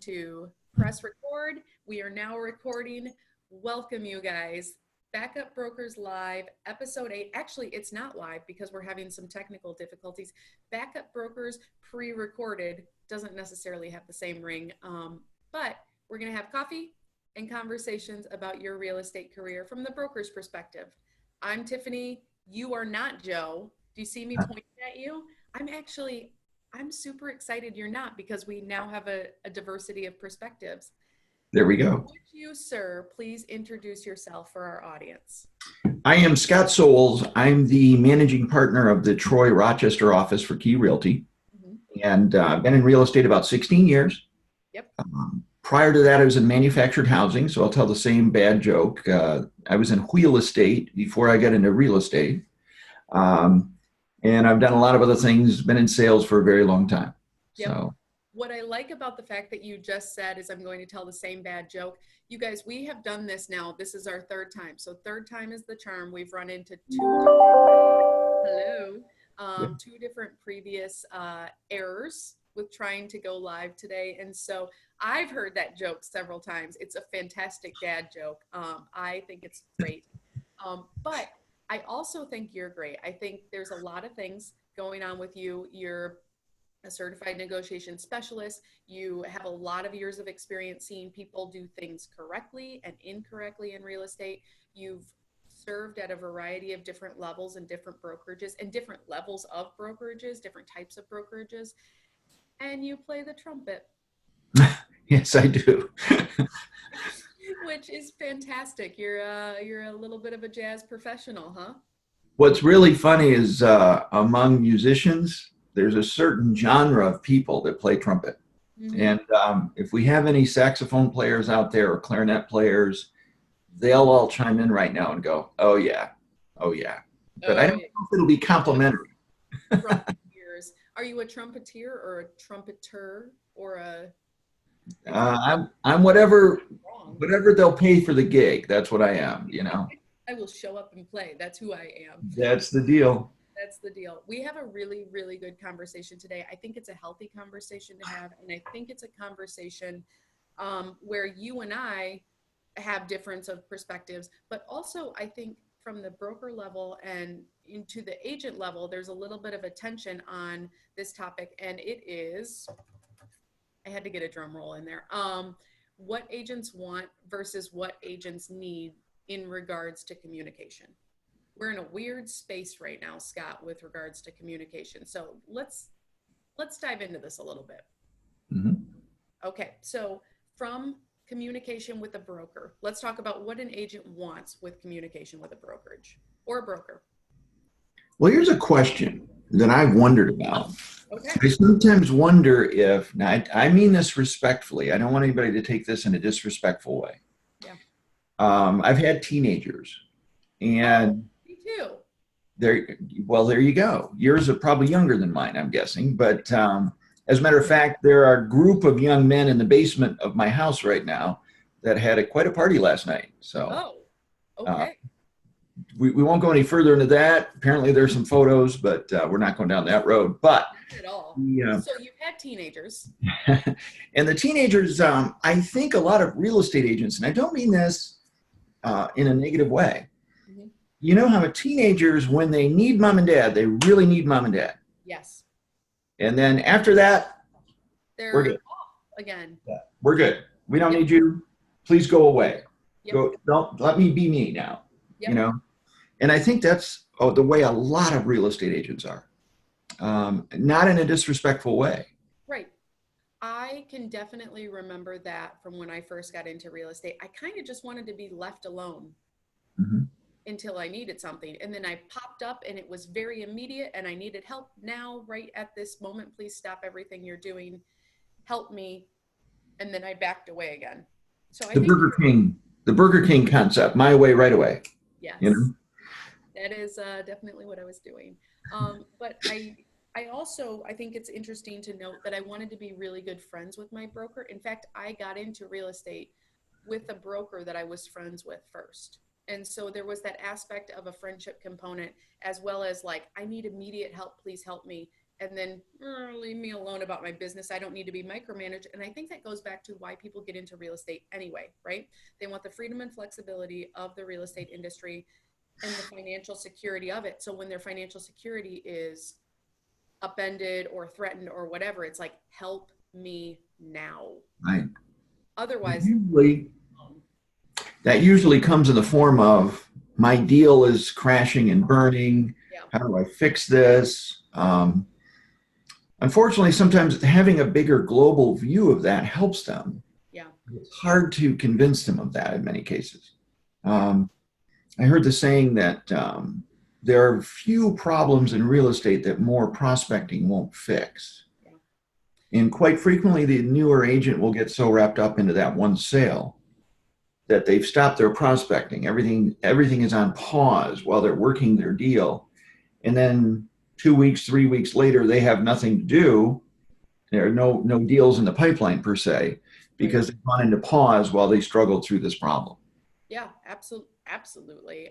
to press record. We are now recording. Welcome, you guys. Backup Brokers Live, episode 8. Actually, it's not live because we're having some technical difficulties. Backup Brokers pre-recorded doesn't necessarily have the same ring, but we're going to have coffee and conversations about your real estate career from the broker's perspective. I'm Tiffany. You are not Joe. Do you see me pointing at you? I'm super excited you're not, because we now have a diversity of perspectives. There we go. Would you, sir, please introduce yourself for our audience? I am Scott Soules. I'm the managing partner of the Troy Rochester office for Key Realty. And I've been in real estate about 16 years. Yep. Prior to that, I was in manufactured housing, so I'll tell the same bad joke. I was in wheel estate before I got into real estate. And I've done a lot of other things, been in sales for a very long time. Yep. So what I like about the fact that you just said is I'm going to tell the same bad joke. You guys, we have done this now. This is our third time. So third time is the charm. We've run into two different previous errors with trying to go live today. And so I've heard that joke several times. It's a fantastic dad joke. I think it's great. But I also think you're great. I think there's a lot of things going on with you. You're a certified negotiation specialist. You have a lot of years of experience seeing people do things correctly and incorrectly in real estate. You've served at a variety of different levels and different brokerages and different levels of brokerages, different types of brokerages. And you play the trumpet. yes, I do. Which is fantastic. You're a little bit of a jazz professional, huh? What's really funny is among musicians, there's a certain genre of people that play trumpet. Mm-hmm. And if we have any saxophone players out there or clarinet players, they'll all chime in right now and go, oh yeah, oh yeah. But I don't know if it'll be complimentary. Trumpeteers. Are you a trumpeter or a trumpeter or a... I'm whatever they'll pay for the gig. That's what I am, you know. I will show up and play. That's who I am. That's the deal. That's the deal. We have a really, really good conversation today. I think it's a healthy conversation to have. And I think it's a conversation where you and I have difference of perspectives, but also I think from the broker level and into the agent level, there's a little bit of a tension on this topic. And it is... I had to get a drum roll in there. What agents want versus what agents need in regards to communication. We're in a weird space right now, Scott, with regards to communication. So let's dive into this a little bit. Mm-hmm. Okay, so from communication with a broker, let's talk about what an agent wants with communication with a brokerage or a broker. Well, here's a question that I've wondered about. Okay. I sometimes wonder if, now I mean this respectfully, I don't want anybody to take this in a disrespectful way. Yeah. I've had teenagers, and me too. There you go. Yours are probably younger than mine, I'm guessing. But as a matter of fact, there are a group of young men in the basement of my house right now that had quite a party last night. So, okay. We won't go any further into that. Apparently there's some photos, but we're not going down that road. But not at all. So you've had teenagers. And the teenagers, I think a lot of real estate agents, and I don't mean this in a negative way. Mm-hmm. You know how teenagers, when they need mom and dad, they really need mom and dad. Yes. And then after that, we're good. Off again. Yeah, we're good. We don't need you. Please go away. Yep. Don't let me be me now. Yep. You know, and I think that's the way a lot of real estate agents are, not in a disrespectful way. Right. I can definitely remember that from when I first got into real estate. I kind of just wanted to be left alone until I needed something. And then I popped up and it was very immediate and I needed help now, right at this moment. Please stop everything you're doing. Help me. And then I backed away again. So I think the Burger King concept, my way, right away. Yes, you know? That is definitely what I was doing. But I also, I think it's interesting to note that I wanted to be really good friends with my broker. In fact, I got into real estate with a broker that I was friends with first. And so there was that aspect of a friendship component, as well as like, I need immediate help, please help me. and then leave me alone about my business. I don't need to be micromanaged. And I think that goes back to why people get into real estate anyway, right? They want the freedom and flexibility of the real estate industry and the financial security of it. So when their financial security is upended or threatened or whatever, it's like, help me now. Right. Otherwise, that usually comes in the form of, my deal is crashing and burning. yeah. How do I fix this? Unfortunately, sometimes having a bigger global view of that helps them. Yeah. It's hard to convince them of that in many cases. I heard the saying that there are few problems in real estate that more prospecting won't fix. Yeah. And quite frequently, the newer agent will get so wrapped up into that one sale that they've stopped their prospecting. Everything is on pause while they're working their deal. And then 2 weeks, 3 weeks later, they have nothing to do. There are no deals in the pipeline per se, because they've gone into pause while they struggled through this problem. Yeah, absolutely.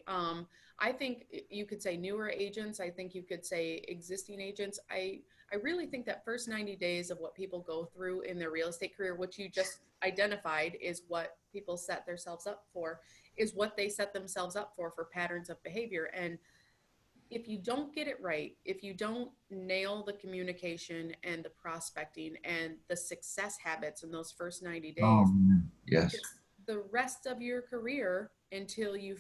I think you could say newer agents. I think you could say existing agents. I really think that first 90 days of what people go through in their real estate career, which you just identified is what people set themselves up for, is what they set themselves up for patterns of behavior. And if you don't get it right, if you don't nail the communication and the prospecting and the success habits in those first 90 days, yes, the rest of your career, until you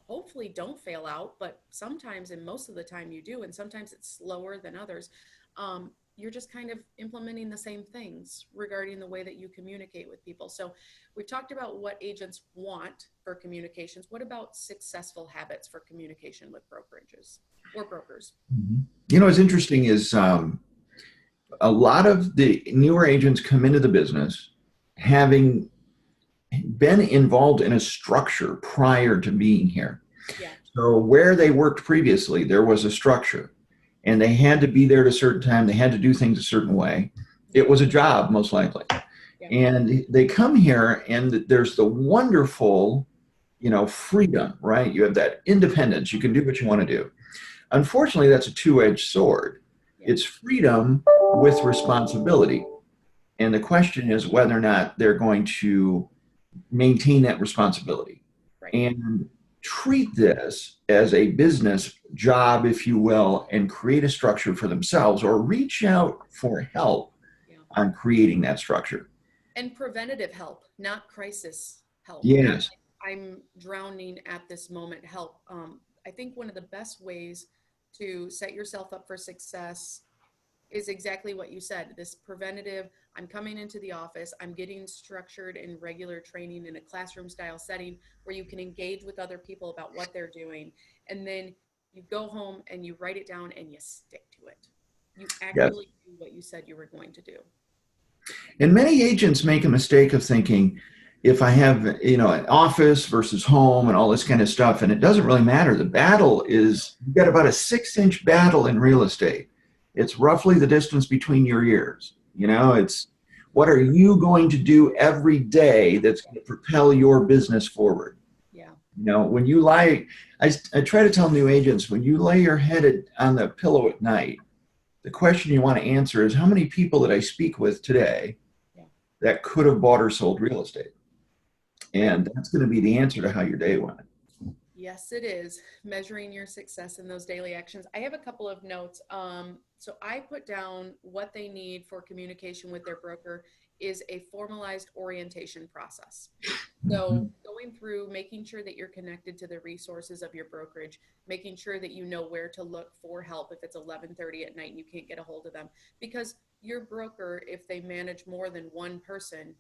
hopefully don't fail out, but sometimes and most of the time you do, and sometimes it's slower than others, you're just kind of implementing the same things regarding the way that you communicate with people. So we've talked about what agents want for communications. What about successful habits for communication with brokerages or brokers? You know, what's interesting is a lot of the newer agents come into the business having been involved in a structure prior to being here. Yeah. So where they worked previously, there was a structure. And they had to be there at a certain time. They had to do things a certain way. It was a job, most likely. Yeah. And they come here, and there's the wonderful, freedom, right? You have that independence. You can do what you want to do. Unfortunately, that's a two-edged sword. Yeah. It's freedom with responsibility. And the question is whether or not they're going to maintain that responsibility. Right. And treat this as a business job, if you will, and create a structure for themselves, or reach out for help on creating that structure. And preventative help, not crisis help. Yes. I'm drowning at this moment help. I think one of the best ways to set yourself up for success is exactly what you said, this preventative. I'm coming into the office, I'm getting structured in regular training in a classroom style setting where you can engage with other people about what they're doing. And then you go home and you write it down and you stick to it. You actually do what you said you were going to do. And many agents make a mistake of thinking, if I have, an office versus home and all this kind of stuff, and it doesn't really matter. The battle is, you've got about a 6-inch battle in real estate. It's roughly the distance between your ears. It's what are you going to do every day that's going to propel your business forward? Yeah. When you lie, I try to tell new agents, when you lay your head on the pillow at night, the question you want to answer is, how many people did I speak with today that could have bought or sold real estate? And that's going to be the answer to how your day went. Yes, it is. Measuring your success in those daily actions. I have a couple of notes. So I put down what they need for communication with their broker is a formalized orientation process. So going through, making sure that you're connected to the resources of your brokerage, making sure that you know where to look for help if it's 11:30 at night and you can't get a hold of them. Because your broker, if they manage more than one person,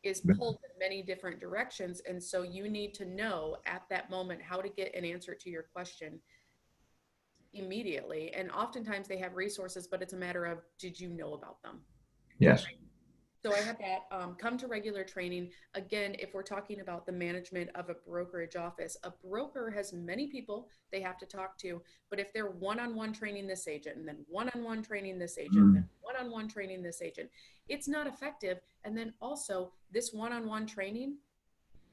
is pulled in many different directions. And so you need to know at that moment how to get an answer to your question immediately. And oftentimes they have resources, but it's a matter of, did you know about them? Yes. So I have that. Come to regular training. Again, if we're talking about the management of a brokerage office, a broker has many people they have to talk to, but if they're one-on-one training this agent, and then one-on-one training this agent, then one-on-one training this agent, it's not effective. And then also this one-on-one training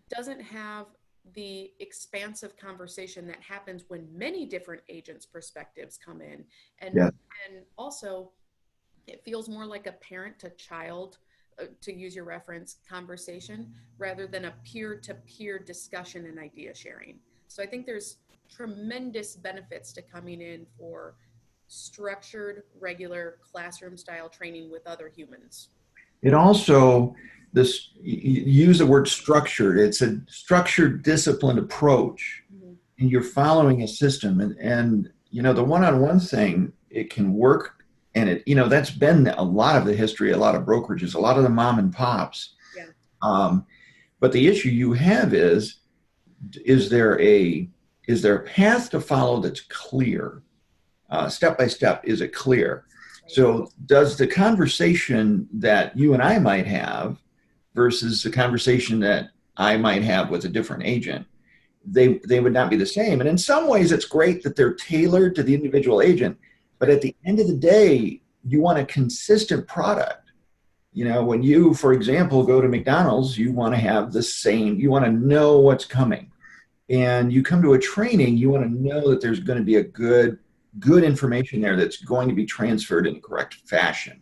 doesn't have the expansive conversation that happens when many different agents' perspectives come in. Yeah. And also, it feels more like a parent to child, to use your reference, conversation rather than a peer-to-peer discussion and idea sharing. So I think there's tremendous benefits to coming in for structured, regular classroom style training with other humans. It also, this, you use the word structured. It's a structured, disciplined approach, Mhm. and you're following a system. And you know, the one-on-one thing, it can work, and it, you know, that's been a lot of the history, a lot of brokerages, a lot of the mom and pops. Yeah. Um, but the issue you have is there a is there a path to follow that's clear, step by step? Is it clear? Right. So does the conversation that you and I might have versus the conversation that I might have with a different agent, they would not be the same. And in some ways, it's great that they're tailored to the individual agent. But at the end of the day, you want a consistent product. You know, when you, for example, go to McDonald's, you want to have the same, you want to know what's coming. And you come to a training, you want to know that there's going to be a good information there that's going to be transferred in the correct fashion,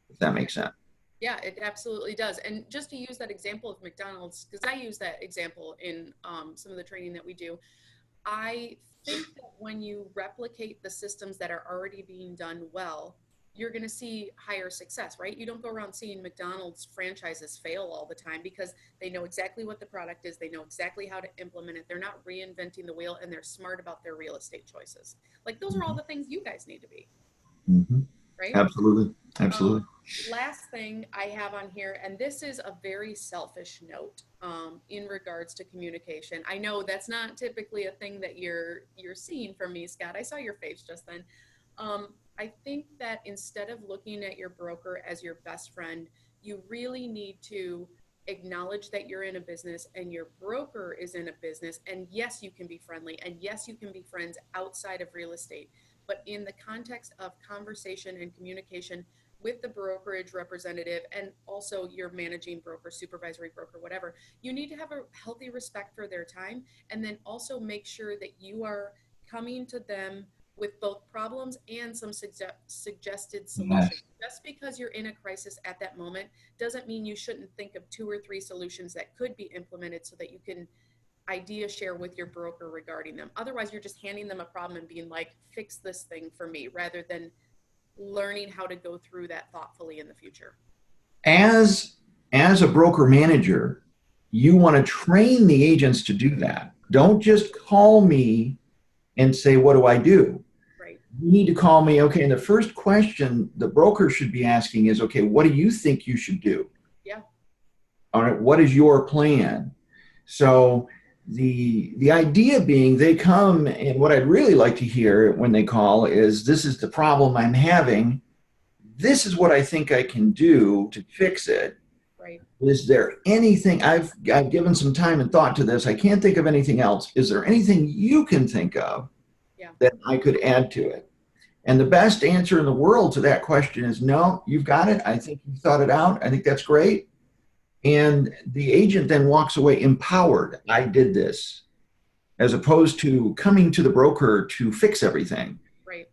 if that makes sense. Yeah, it absolutely does. And just to use that example of McDonald's, because I use that example in some of the training that we do, I think that when you replicate the systems that are already being done well, you're going to see higher success, right? You don't go around seeing McDonald's franchises fail all the time because they know exactly what the product is. They know exactly how to implement it. They're not reinventing the wheel, and they're smart about their real estate choices. Like those are all the things you guys need to be, Mm-hmm. right? Absolutely. Absolutely. Last thing I have on here, and this is a very selfish note in regards to communication. I know that's not typically a thing that you're seeing from me, Scott. I saw your face just then. I think that instead of looking at your broker as your best friend, you really need to acknowledge that you're in a business and your broker is in a business. And yes, you can be friendly, and yes, you can be friends outside of real estate. But in the context of conversation and communication with the brokerage representative and also your managing broker, supervisory broker, whatever, you need to have a healthy respect for their time. And then also make sure that you are coming to them with both problems and some suggested solutions. Yes. Just because you're in a crisis at that moment doesn't mean you shouldn't think of 2 or 3 solutions that could be implemented so that you can idea share with your broker regarding them. Otherwise, you're just handing them a problem and being like, fix this thing for me, rather than learning how to go through that thoughtfully in the future. As a broker manager, you want to train the agents to do that. Don't just call me and say, what do I do? Right. You need to call me. Okay. And the first question the broker should be asking is, okay, what do you think you should do? Yeah. All right. What is your plan? So the idea being they come, and what I'd really like to hear when they call is, this is the problem I'm having. This is what I think I can do to fix it. Right. Is there anything, I've given some time and thought to this. I can't think of anything else. Is there anything you can think of that I could add to it? And the best answer in the world to that question is no, you've got it. I think you thought it out. I think that's great. And the agent then walks away empowered. I did this, as opposed to coming to the broker to fix everything. Right.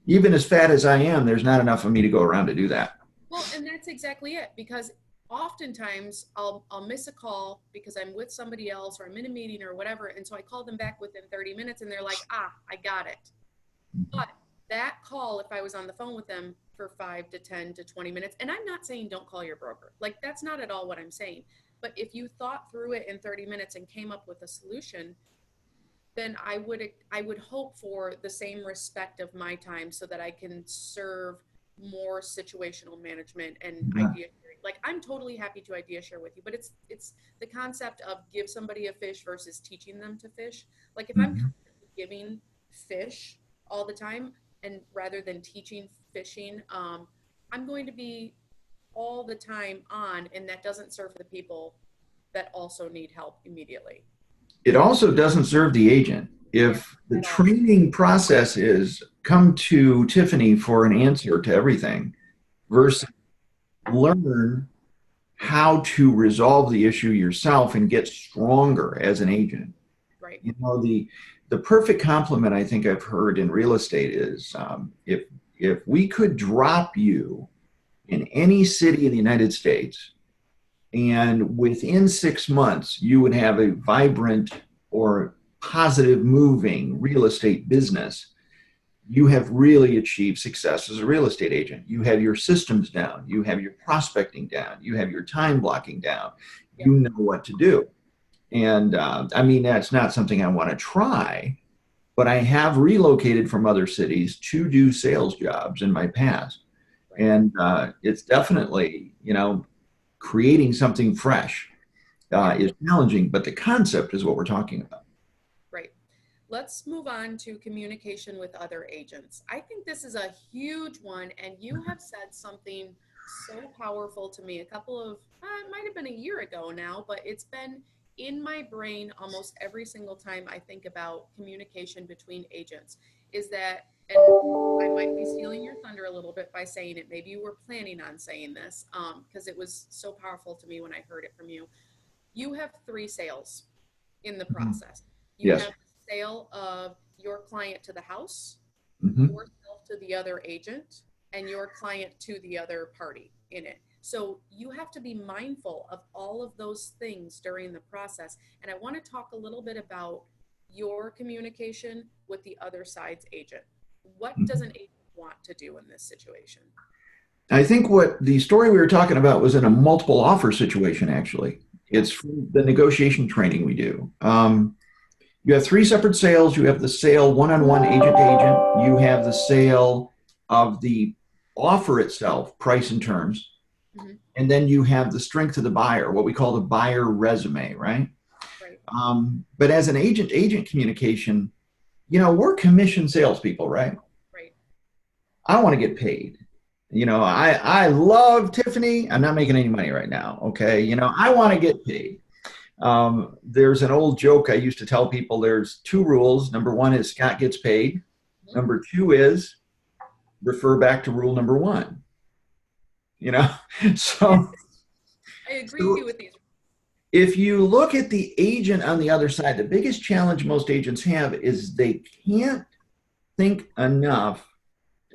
Even as fat as I am, there's not enough of me to go around to do that. Well, and that's exactly it, because oftentimes I'll miss a call because I'm with somebody else or I'm in a meeting or whatever. And so I call them back within 30 minutes and they're like, I got it. But that call, if I was on the phone with them for 5 to 10 to 20 minutes, and I'm not saying don't call your broker. Like, that's not at all what I'm saying. But if you thought through it in 30 minutes and came up with a solution, then I would hope for the same respect of my time so that I can serve more situational management and idea sharing. Like, I'm totally happy to idea share with you, but it's the concept of give somebody a fish versus teaching them to fish. Like, if I'm constantly giving fish all the time and rather than teaching fishing, I'm going to be all the time on, and that doesn't serve the people that also need help immediately. It also doesn't serve the agent. If the training process is come to Tiffany for an answer to everything versus learn how to resolve the issue yourself and get stronger as an agent. Right. You know, the perfect compliment I think I've heard in real estate is if we could drop you in any city in the United States, and within 6 months, you would have a vibrant or positive moving real estate business. You have really achieved success as a real estate agent. You have your systems down. You have your prospecting down. You have your time blocking down. Yep. You know what to do. And I mean, that's not something I want to try, but I have relocated from other cities to do sales jobs in my past. Right. And it's definitely, you know, creating something fresh is challenging, but the concept is what we're talking about. Right. Let's move on to communication with other agents. I think this is a huge one, and you have said something so powerful to me a couple of, it might have been a year ago now, but it's been in my brain almost every single time I think about communication between agents. Is that, and I might be stealing your thunder a little bit by saying it, maybe you were planning on saying this, because it was so powerful to me when I heard it from you. You have 3 sales in the process. You Yes. have the sale of your client to the house, Mm-hmm. yourself to the other agent, and your client to the other party in it. So you have to be mindful of all of those things during the process. And I want to talk a little bit about your communication with the other side's agent. What does an agent want to do in this situation? I think what the story we were talking about was in a multiple offer situation, actually. It's the negotiation training we do. You have 3 separate sales. You have the sale one-on-one agent to agent. You have the sale of the offer itself, price and terms. Mm-hmm. And then you have the strength of the buyer, what we call the buyer resume, right? Right. But as an agent communication, you know, we're commission salespeople, right? Right. I want to get paid. You know, I love Tiffany. I'm not making any money right now. Okay. You know, I want to get paid. There's an old joke I used to tell people. There's 2 rules. Number 1 is Scott gets paid. Mm-hmm. Number 2 is refer back to rule number 1. You know, so I agree with these. if you look at the agent on the other side, the biggest challenge most agents have is they can't think enough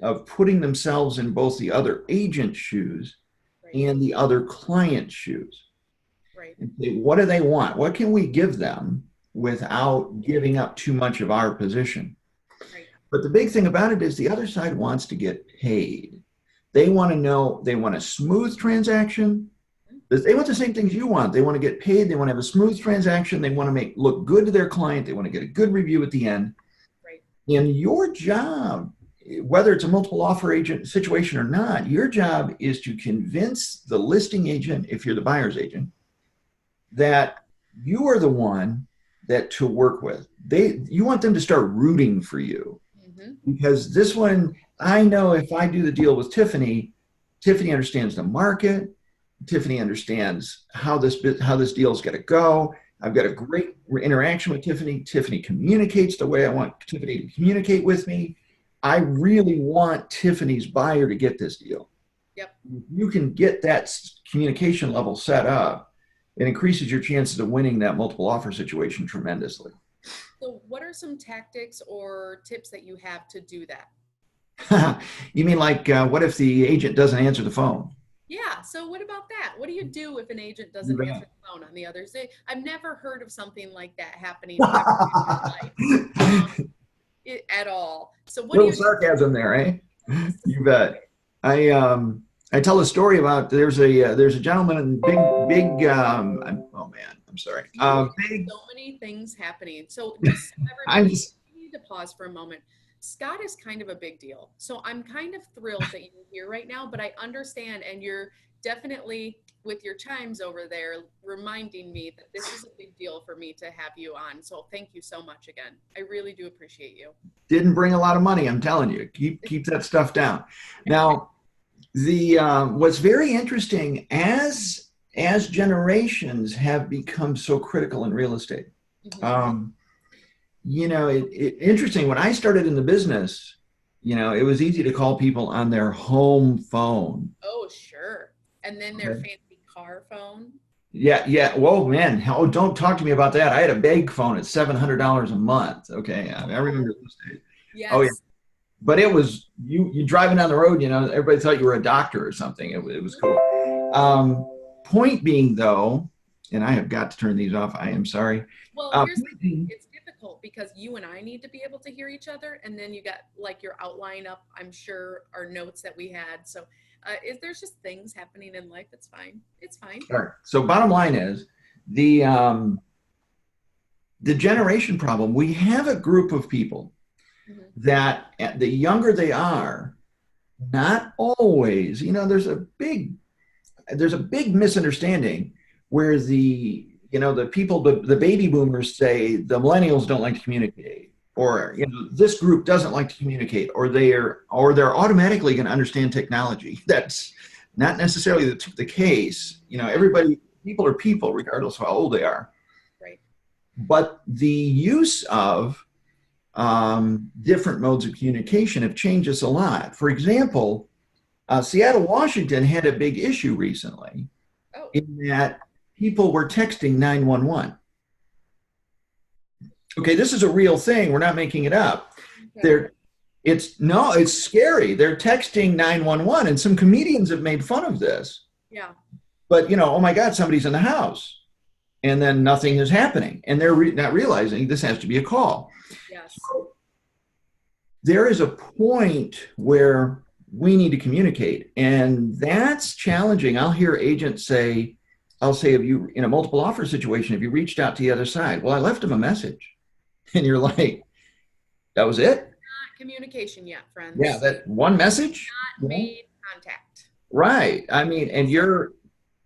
of putting themselves in both the other agent's shoes Right. and the other client's shoes. Right. And say, what do they want? What can we give them without giving up too much of our position? Right. But the big thing about it is the other side wants to get paid. They want to know, they want a smooth transaction. They want the same things you want. They want to get paid. They want to have a smooth transaction. They want to look good to their client. They want to get a good review at the end. Right. And your job, whether it's a multiple offer agent situation or not, your job is to convince the listing agent, if you're the buyer's agent, that you are the one that to work with. You want them to start rooting for you. Mm-hmm. Because this one, I know if I do the deal with Tiffany, Tiffany understands the market. Tiffany understands how this deal is going to go. I've got a great interaction with Tiffany. Tiffany communicates the way I want Tiffany to communicate with me. I really want Tiffany's buyer to get this deal. Yep. You can get that communication level set up. It increases your chances of winning that multiple offer situation tremendously. So what are some tactics or tips that you have to do that? You mean like what if the agent doesn't answer the phone? Yeah. So what about that? What do you do if an agent doesn't answer the phone on the other side? I've never heard of something like that happening in my life at all. So what? Little sarcasm there, eh? You bet. I tell a story about there's a gentleman in big oh man, I'm sorry. So many things happening. So just everybody, you need to pause for a moment. Scott is kind of a big deal. So I'm kind of thrilled that you're here right now, but I understand, and you're definitely with your chimes over there reminding me that this is a big deal for me to have you on. So thank you so much again. I really do appreciate you. Didn't bring a lot of money, I'm telling you. Keep that stuff down. Now, what's very interesting as generations have become so critical in real estate. Mm-hmm. You know, interesting. When I started in the business, you know, it was easy to call people on their home phone. Oh, sure. And then their fancy car phone. Yeah, yeah. Whoa, man. Oh, don't talk to me about that. I had a bag phone at $700 a month. Okay, I remember those days. Oh yeah, Yes. but it was you driving down the road. You know, everybody thought you were a doctor or something. It was cool. Point being, though, and I have got to turn these off. I am sorry. Well, here's the Point thing. being, It's difficult because you and I need to be able to hear each other, and then you got like your outline up. I'm sure our notes that we had. So, if there's just things happening in life, it's fine. It's fine. all right. So, bottom line is the generation problem. We have a group of people Mhm. that the younger they are, not always. You know, there's a big misunderstanding where the people, the baby boomers say the millennials don't like to communicate, or this group doesn't like to communicate, or they're automatically going to understand technology. That's not necessarily the case. Everybody, people are people regardless of how old they are. Right. But the use of different modes of communication have changed us a lot. For example, Seattle, Washington had a big issue recently Oh, in that people were texting 911. Okay, this is a real thing. We're not making it up. okay. It's scary. They're texting 911, and some comedians have made fun of this. Yeah. But oh my God, somebody's in the house, and then nothing is happening, and they're not realizing this has to be a call. Yes. So there is a point where we need to communicate, and that's challenging. I'll hear agents say, have you, in a multiple offer situation, have you reached out to the other side? Well, I left them a message. And you're like, that was it? Not communication yet, friends. Yeah, that one message? Not made contact. Right. I mean, and go Just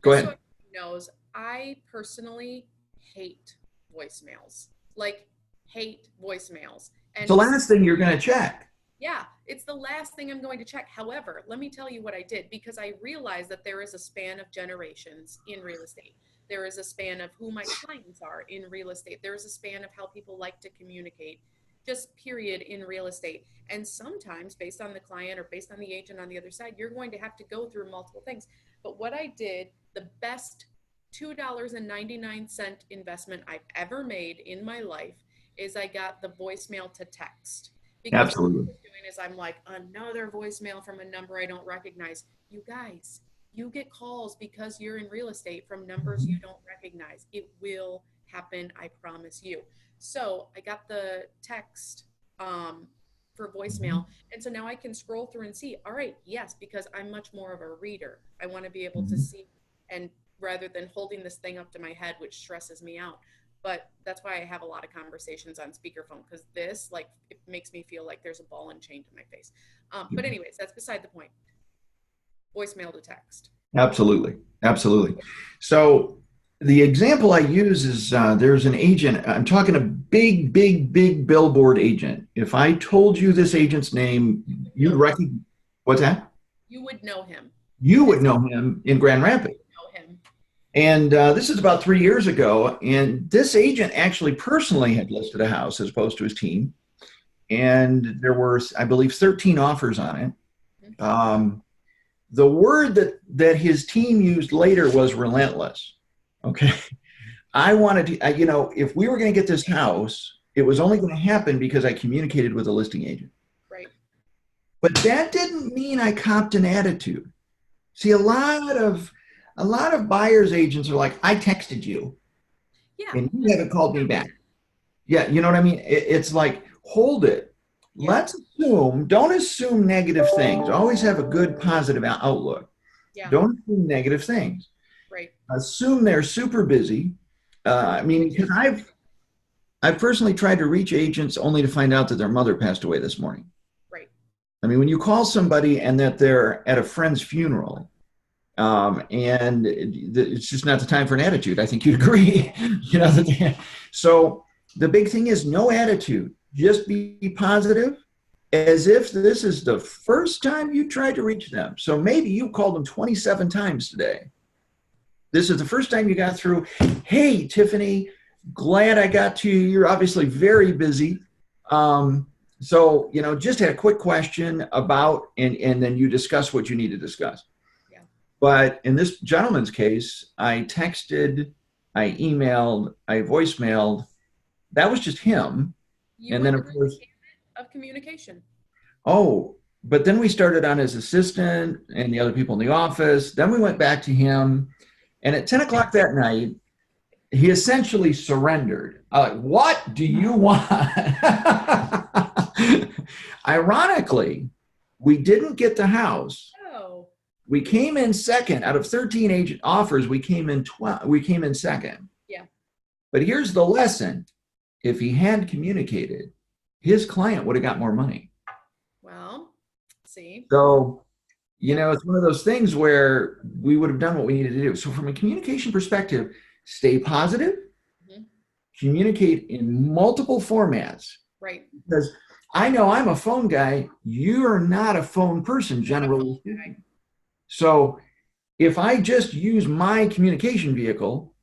so ahead. everyone knows, I personally hate voicemails. Like, hate voicemails. It's And the last thing you're going to check. yeah, it's the last thing I'm going to check. However, let me tell you what I did, because I realized that there is a span of generations in real estate. There is a span of who my clients are in real estate. There is a span of how people like to communicate, just period, in real estate. And sometimes, based on the client or based on the agent on the other side, you're going to have to go through multiple things. But what I did, the best $2.99 investment I've ever made in my life, is I got the voicemail to text. Because what I Absolutely. was doing is I'm like, another voicemail from a number I don't recognize. You guys, you get calls because you're in real estate from numbers you don't recognize. It will happen, I promise you. So I got the text for voicemail. And so now I can scroll through and see, all right, yes, because I'm much more of a reader. I want to be able to see, and rather than holding this thing up to my head, which stresses me out. But that's why I have a lot of conversations on speakerphone, because this, like, it makes me feel like there's a ball and chain to my face. But anyways, that's beside the point. Voicemail to text. Absolutely. Absolutely. So the example I use is there's an agent. I'm talking a big, big, big billboard agent. If I told you this agent's name, you'd recognize. What's that? You would know him. You would know him in Grand Rapids. Know him. And this is about 3 years ago. And this agent actually personally had listed a house as opposed to his team. And there were, I believe, 13 offers on it. The word that his team used later was relentless. Okay. I wanted to, if we were going to get this house, it was only going to happen because I communicated with a listing agent. Right. But that didn't mean I copped an attitude. See, a lot of buyers agents are like, I texted you. Yeah. And you haven't called me back. Yeah, you know what I mean? It's like, hold it. Yeah. Don't assume negative things. Always have a good positive outlook. Yeah. Don't assume negative things. Right. Assume they're super busy. Because I've personally tried to reach agents only to find out that their mother passed away this morning. Right. I mean, when you call somebody and that they're at a friend's funeral, and it's just not the time for an attitude. I think you'd agree. So the big thing is no attitude. Just be positive, as if this is the first time you tried to reach them. So maybe you called them 27 times today. This is the first time you got through. Hey, Tiffany, glad I got to you. You're obviously very busy. So, just had a quick question about, and then you discuss what you need to discuss. Yeah. But in this gentleman's case, I texted, I emailed, I voicemailed. That was just him. You And then, went of through the course, gamut of communication. oh, but then we started on his assistant and the other people in the office. Then we went back to him. And at 10 o'clock that night, he essentially surrendered. I'm like, what do you want? Ironically, we didn't get the house. Oh, We came in second out of 13 agent offers. We came in 12. We came in second. yeah. But here's the lesson: if he had communicated, his client would have got more money. Well, see. So, it's one of those things where we would have done what we needed to do. So, from a communication perspective, stay positive, Mhm. communicate in multiple formats. Right. Because I know I'm a phone guy. You're not a phone person, generally speaking. So, if I just use my communication vehicle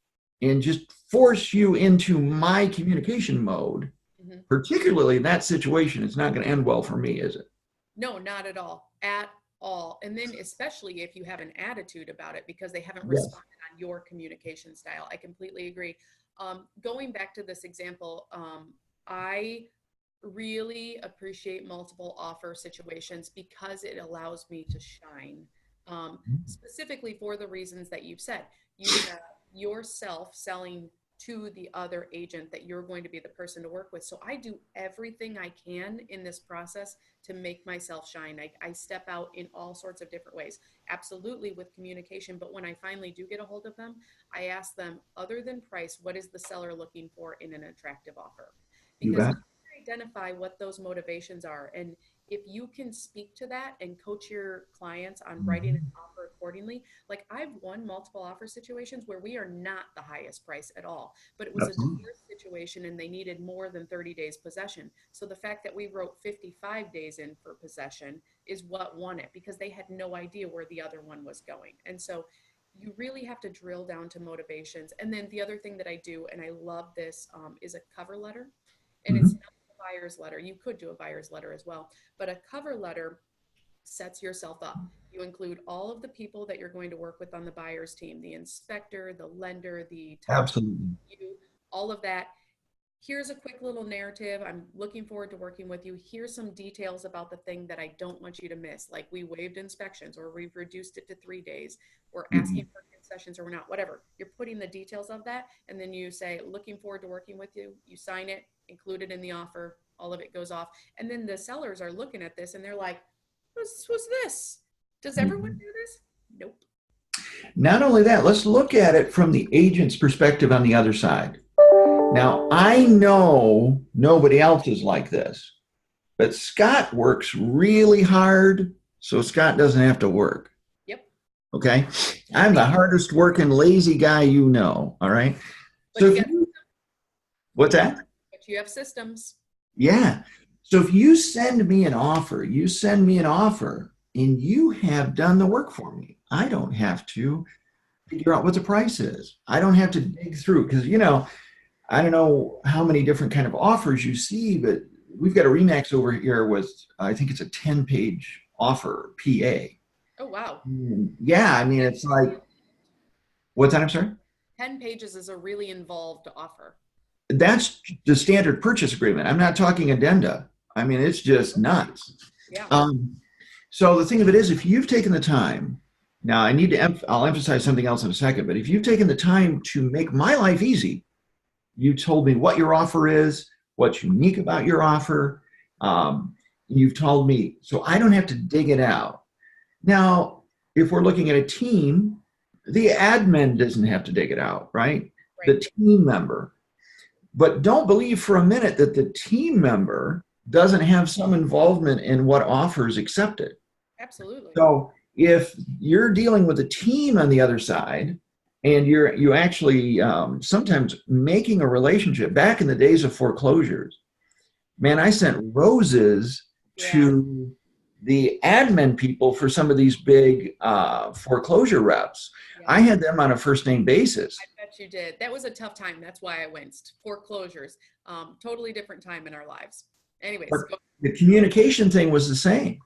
and just force you into my communication mode, Mhm. particularly in that situation, it's not going to end well for me, is it? No, not at all. At all. And then especially if you have an attitude about it because they haven't Yes. responded on your communication style. I completely agree. Going back to this example, I really appreciate multiple offer situations because it allows me to shine. Specifically for the reasons that you've said. You have yourself selling to the other agent that you're going to be the person to work with. So I do everything I can in this process to make myself shine. I step out in all sorts of different ways, absolutely with communication. But when I finally do get a hold of them, I ask them, other than price, what is the seller looking for in an attractive offer? You Because bet. you can identify what those motivations are. And if you can speak to that and coach your clients on writing an offer accordingly, like I've won multiple offer situations where we are not the highest price at all, but it was a Absolutely. divorce situation and they needed more than 30 days possession. So the fact that we wrote 55 days in for possession is what won it because they had no idea where the other one was going. And so you really have to drill down to motivations. And then the other thing that I do, and I love this, is a cover letter. And it's Mhm. not a buyer's letter. You could do a buyer's letter as well, but a cover letter sets yourself up. You include all of the people that you're going to work with on the buyer's team, the inspector, the lender, the title, Absolutely. you, all of that. Here's a quick little narrative. I'm looking forward to working with you. Here's some details about the thing that I don't want you to miss. Like we waived inspections or we've reduced it to 3 days. We're asking Mhm. for concessions or we're not, whatever. You're putting the details of that. And then you say, looking forward to working with you. You sign it, include it in the offer. All of it goes off. And then the sellers are looking at this and they're like, what's this? Does everyone Mhm. do this? Nope. Not only that, let's look at it from the agent's perspective on the other side. Now, I know nobody else is like this, but Scott works really hard, so Scott doesn't have to work. Yep. Okay. I'm the hardest working lazy guy you know. All right. But So you if get, you, what's that? but you have systems. Yeah. So if you send me an offer, and you have done the work for me. I don't have to figure out what the price is. I don't have to dig through because I don't know how many different kind of offers you see, but we've got a Remax over here with I think it's a 10-page offer PA. Oh, wow. Yeah, I mean it's like what's that? I'm sorry. 10 pages is a really involved offer. That's the standard purchase agreement. I'm not talking addenda. I mean it's just nuts. Yeah. Um, so the thing of it is, if you've taken the time, now I need to, I'll emphasize something else in a second, but if you've taken the time to make my life easy, you told me what your offer is, what's unique about your offer. You've told me, so I don't have to dig it out. Now, if we're looking at a team, the admin doesn't have to dig it out, right? Right. The team member. But don't believe for a minute that the team member doesn't have some involvement in what offer is accepted. Absolutely. So if you're dealing with a team on the other side, and you actually sometimes making a relationship. Back in the days of foreclosures, man, I sent roses Yeah. to the admin people for some of these big foreclosure reps. Yeah. I had them on a first name basis. I bet you did. That was a tough time. That's why I winced. Foreclosures. Totally different time in our lives. Anyways, But the communication thing was the same.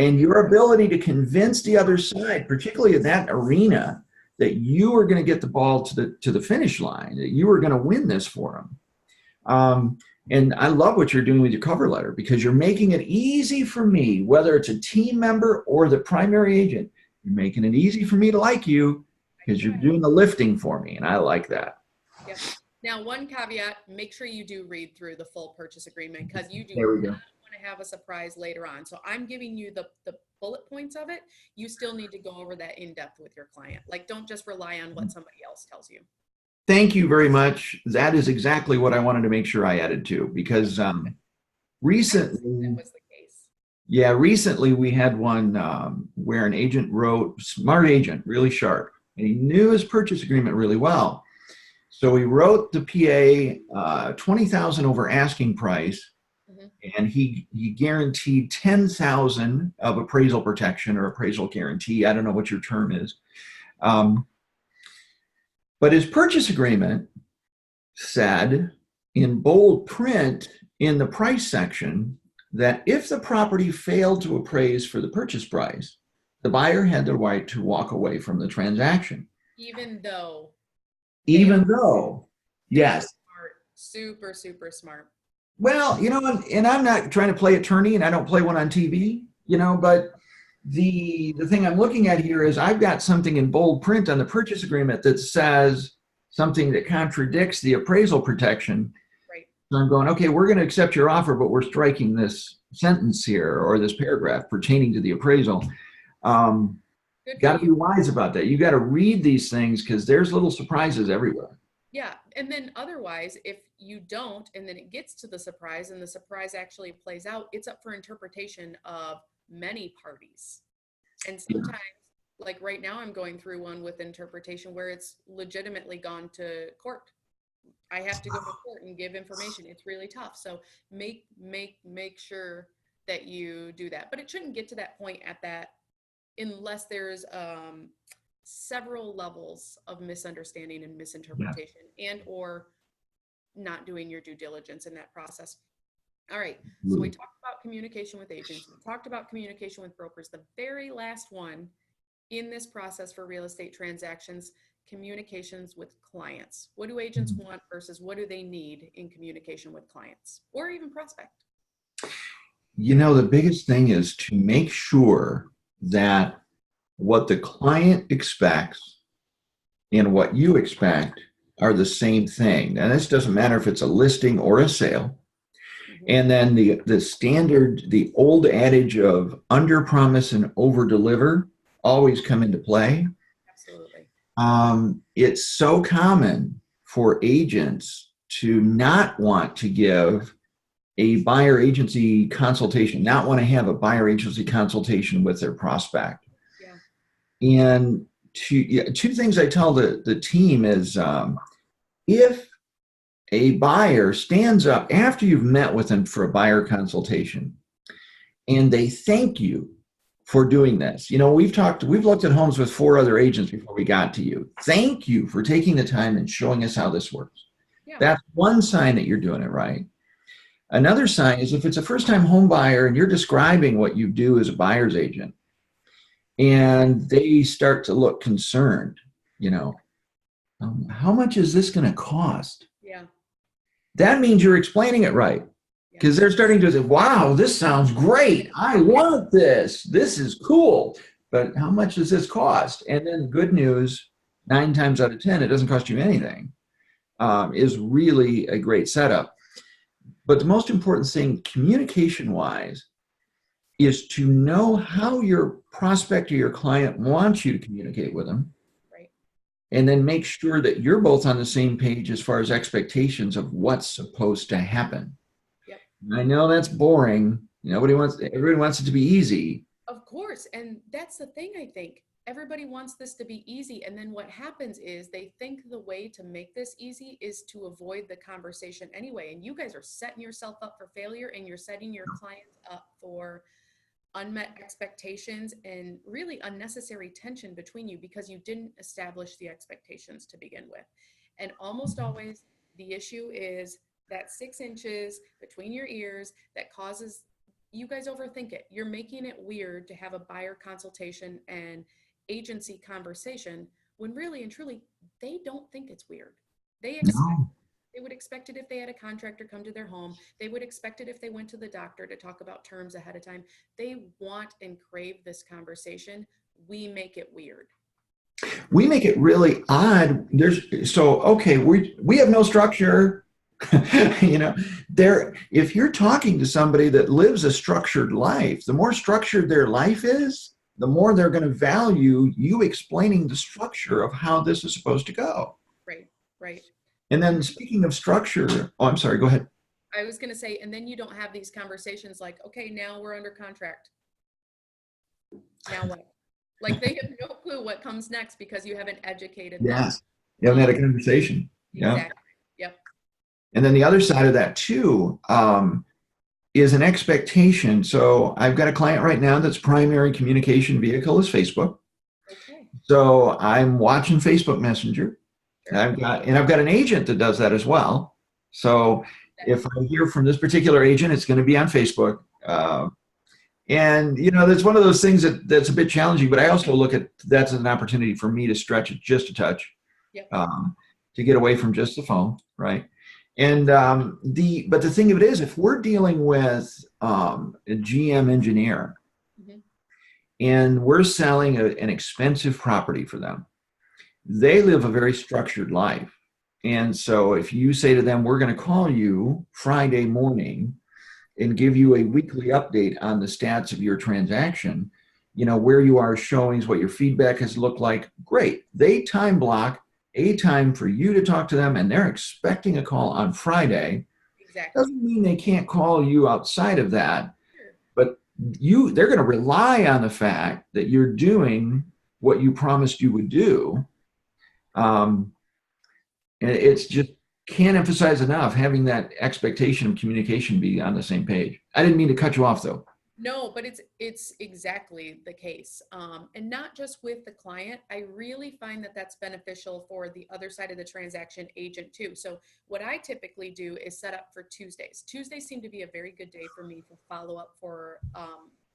And your ability to convince the other side, particularly in that arena, that you are going to get the ball to the finish line, that you are going to win this for them. And I love what you're doing with your cover letter, because you're making it easy for me, whether it's a team member or the primary agent, you're making it easy for me to like you because you're doing the lifting for me. And I like that. Yep. Now, one caveat, make sure you do read through the full purchase agreement, because you do There we not go. want to have a surprise later on. So I'm giving you the bullet points of it. You still need to go over that in depth with your client. Like, don't just rely on what somebody else tells you. Thank you very much. That is exactly what I wanted to make sure I added to, because recently, That was the case. yeah, recently we had one where an agent wrote, smart agent, really sharp, and he knew his purchase agreement really well. So he wrote the PA $20,000 over asking price, and he guaranteed $10,000 of appraisal protection or appraisal guarantee. I don't know what your term is. But his purchase agreement said in bold print in the price section that if the property failed to appraise for the purchase price, the buyer had the right to walk away from the transaction. Even though. Yes. Smart. Super, super smart. Well, and I'm not trying to play attorney, and I don't play one on TV, but the thing I'm looking at here is I've got something in bold print on the purchase agreement that says something that contradicts the appraisal protection. Right. So I'm going, okay, we're going to accept your offer, but we're striking this sentence here or this paragraph pertaining to the appraisal. Got to be wise about that. You got to read these things, because there's little surprises everywhere. Yeah. And then otherwise, if you don't, and then it gets to the surprise and the surprise actually plays out, it's up for interpretation of many parties. And sometimes, like right now, I'm going through one with interpretation where it's legitimately gone to court. I have to go to court and give information. It's really tough. So make sure that you do that. But it shouldn't get to that point unless there's several levels of misunderstanding and misinterpretation and or not doing your due diligence in that process. All right. So we talked about communication with agents. We talked about communication with brokers. The very last one in this process for real estate transactions, communications with clients. What do agents want versus what do they need in communication with clients or even prospect? The biggest thing is to make sure that what the client expects and what you expect are the same thing. And this doesn't matter if it's a listing or a sale. And then the standard, the old adage of under promise and over deliver always come into play. Absolutely. It's so common for agents to not want to give a buyer agency consultation, not want to have a buyer agency consultation with their prospect. Yeah. And two things I tell the team is if a buyer stands up after you've met with them for a buyer consultation and they thank you for doing this. We've looked at homes with 4 other agents before we got to you. Thank you for taking the time and showing us how this works. Yeah. That's one sign that you're doing it right. Another sign is if it's a first-time home buyer and you're describing what you do as a buyer's agent and they start to look concerned, how much is this going to cost? Yeah. That means you're explaining it right, because they're starting to say, wow, this sounds great. I want this. This is cool. But how much does this cost? And then good news, 9 times out of 10, it doesn't cost you anything, is really a great setup. But the most important thing communication-wise is to know how your prospect or your client wants you to communicate with them. And then make sure that you're both on the same page as far as expectations of what's supposed to happen. Yep. I know that's boring. Everybody wants it to be easy. Of course. And that's the thing, I think. Everybody wants this to be easy. And then what happens is they think the way to make this easy is to avoid the conversation anyway. And you guys are setting yourself up for failure, and you're setting your clients up for unmet expectations and really unnecessary tension between you because you didn't establish the expectations to begin with. And almost always the issue is that 6 inches between your ears that causes you guys overthink it. You're making it weird to have a buyer consultation and agency conversation when really and truly they don't think it's weird. They expect No. they would expect it if they had a contractor come to their home. They would expect it if they went to the doctor to talk about terms ahead of time. They want and crave this conversation. We make it weird. We make it really odd. Okay, we have no structure. You know, if you're talking to somebody that lives a structured life, the more structured their life is, the more they're going to value you explaining the structure of how this is supposed to go. Right, right. And then speaking of structure, oh, I'm sorry, go ahead. I was going to say, and then you don't have these conversations like, okay, now we're under contract. Now what? Like they have no clue what comes next because you haven't educated them. Yes. You haven't had a conversation. Exactly. Yeah. Yep. And then the other side of that too is an expectation. So I've got a client right now that's primary communication vehicle is Facebook. Okay. So I'm watching Facebook Messenger. Sure. I've got an agent that does that as well. So if I hear from this particular agent, it's going to be on Facebook. And you know, that's one of those things that's a bit challenging, but I also look at that's an opportunity for me to stretch it just a touch, Yep. To get away from just the phone, right? And but the thing of it is, if we're dealing with a GM engineer, Mhm. and we're selling an expensive property for them, they live a very structured life. And so if you say to them, we're going to call you Friday morning and give you a weekly update on the stats of your transaction, you know, where you are showing what your feedback has looked like, great. They time block a time for you to talk to them, and they're expecting a call on Friday. Exactly. Doesn't mean they can't call you outside of that, Sure. but they're going to rely on the fact that you're doing what you promised you would do. And it's just can't emphasize enough having that expectation of communication be on the same page. I didn't mean to cut you off though. No, but it's exactly the case. And not just with the client. I really find that that's beneficial for the other side of the transaction agent too. So what I typically do is set up for Tuesdays. Tuesdays seem to be a very good day for me to follow up for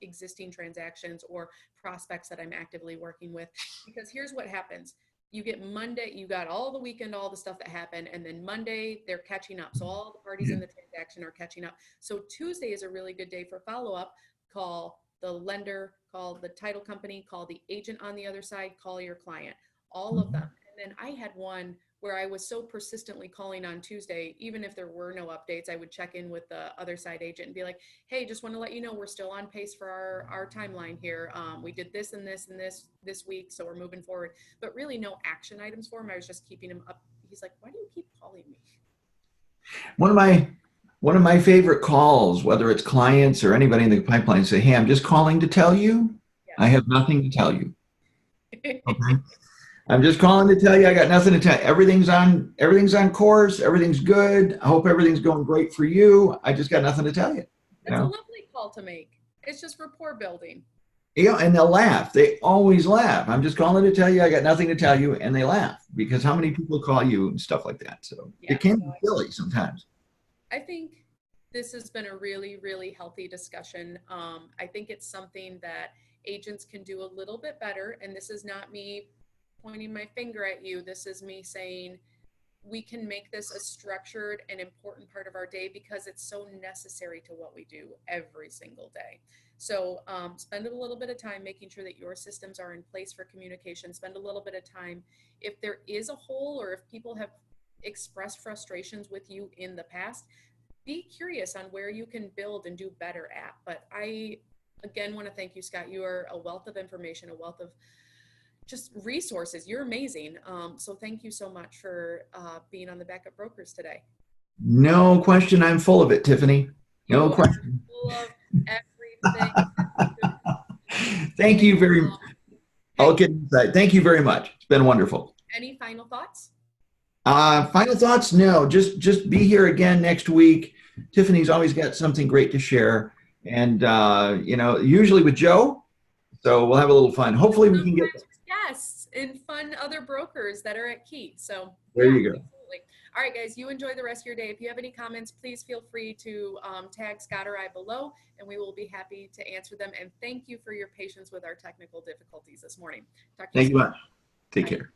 existing transactions or prospects that I'm actively working with. Because here's what happens. You get Monday, you got all the weekend, all the stuff that happened, and then Monday they're catching up. So all the parties in the transaction are catching up. So Tuesday is a really good day for follow-up. Call the lender, call the title company, call the agent on the other side, call your client, all of them. And then I had one where I was so persistently calling on Tuesday, even if there were no updates, I would check in with the other side agent and be like, hey, just want to let you know we're still on pace for our timeline here. We did this and this and this week, so we're moving forward. But really no action items for him. I was just keeping him up. He's like, why do you keep calling me? One of my favorite calls, whether it's clients or anybody in the pipeline, say, hey, I'm just calling to tell you, I have nothing to tell you. Okay. I'm just calling to tell you I got nothing to tell you. Everything's on course. Everything's good. I hope everything's going great for you. I just got nothing to tell you. That's a lovely call to make. It's just rapport building. Yeah, and they'll laugh. They always laugh. I'm just calling to tell you I got nothing to tell you, and they laugh because how many people call you and stuff like that. So it can be silly sometimes. I think this has been a really, really healthy discussion. I think it's something that agents can do a little bit better. And this is not me pointing my finger at you. This is me saying we can make this a structured and important part of our day because it's so necessary to what we do every single day. So spend a little bit of time making sure that your systems are in place for communication. Spend a little bit of time. If there is a hole or if people have expressed frustrations with you in the past, be curious on where you can build and do better at. But I, again, want to thank you, Scott. You are a wealth of information, a wealth of just resources. You're amazing. So thank you so much for being on the Backup Brokers today. No question. I'm full of it, Tiffany. No question. Full of everything. Thank you very much. I'll get inside. Thank you very much. It's been wonderful. Any final thoughts? Final thoughts? No, just be here again next week. Tiffany's always got something great to share. And, usually with Joe. So we'll have a little fun. Hopefully we can get guests and fun other brokers that are at Key. So there you go. Absolutely. All right, guys, you enjoy the rest of your day. If you have any comments, please feel free to tag Scott or I below, and we will be happy to answer them. And thank you for your patience with our technical difficulties this morning. Talk to you Thank you soon. much. Take Bye. care.